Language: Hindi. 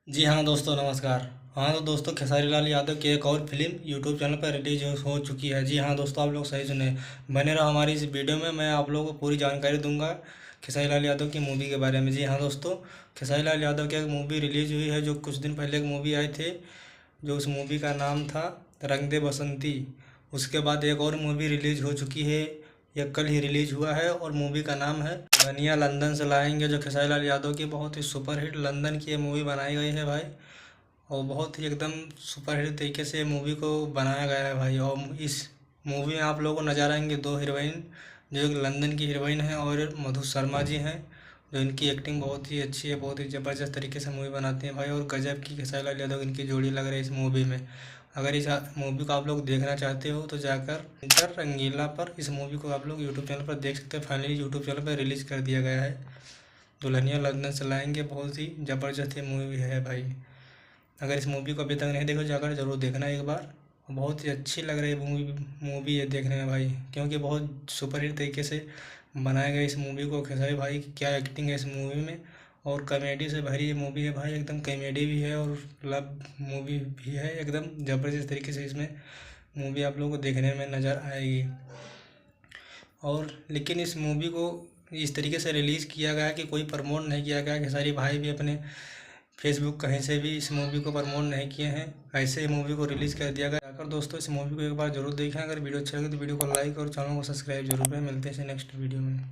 जी हाँ दोस्तों, नमस्कार। हाँ तो दोस्तों, खेसारी लाल यादव की एक और फिल्म यूट्यूब चैनल पर रिलीज हो चुकी है। जी हाँ दोस्तों, आप लोग सही सुने। बने रहो हमारी इस वीडियो में, मैं आप लोगों को पूरी जानकारी दूंगा खेसारी लाल यादव की मूवी के बारे में। जी हाँ दोस्तों, खेसारी लाल यादव की एक मूवी रिलीज हुई है, जो कुछ दिन पहले एक मूवी आई थी, जो उस मूवी का नाम था रंग दे बसंती। उसके बाद एक और मूवी रिलीज हो चुकी है, यह कल ही रिलीज हुआ है, और मूवी का नाम है दुल्हनिया लंदन से लाएंगे, जो खेसारी लाल यादव की बहुत ही सुपरहिट लंदन की ये मूवी बनाई गई है भाई। और बहुत ही एकदम सुपरहिट तरीके से मूवी को बनाया गया है भाई। और इस मूवी में आप लोगों को नजर आएंगे दो हीरोइन, जो एक लंदन की हीरोइन है और मधु शर्मा जी हैं, जो इनकी एक्टिंग बहुत ही अच्छी है, बहुत ही ज़बरदस्त तरीके से मूवी बनाते हैं भाई। और गजब की खेसारी लाल यादव इनकी जोड़ी लग रही है इस मूवी में। अगर इस मूवी को आप लोग देखना चाहते हो तो जाकर इंटर रंगीला पर इस मूवी को आप लोग यूट्यूब चैनल पर देख सकते हैं। फाइनली यूट्यूब चैनल पर रिलीज़ कर दिया गया है। दुल्हनिया लंदन से लाएंगे बहुत ही ज़बरदस्त ये मूवी है भाई। अगर इस मूवी को अभी तक नहीं देखो, जाकर जरूर देखना एक बार। बहुत ही अच्छी लग रही है मूवी है देखने में भाई, क्योंकि बहुत सुपरहिट तरीके से बनाया गया इस मूवी को। खेसारी भाई की क्या एक्टिंग है इस मूवी में, और कॉमेडी से भरी ये मूवी है भाई। एकदम कॉमेडी भी है और लव मूवी भी है, एकदम ज़बरदस्त तरीके से इसमें मूवी आप लोगों को देखने में नज़र आएगी। और लेकिन इस मूवी को इस तरीके से रिलीज़ किया गया कि कोई प्रमोट नहीं किया गया। खेसारी भाई भी अपने फेसबुक कहीं से भी इस मूवी को प्रमोट नहीं किए हैं, ऐसे ही मूवी को रिलीज़ कर दिया गया। अगर दोस्तों इस मूवी को एक बार जरूर देखें। अगर वीडियो अच्छा लगे तो वीडियो को लाइक और चैनल को सब्सक्राइब जरूर करें। मिलते हैं नेक्स्ट वीडियो में।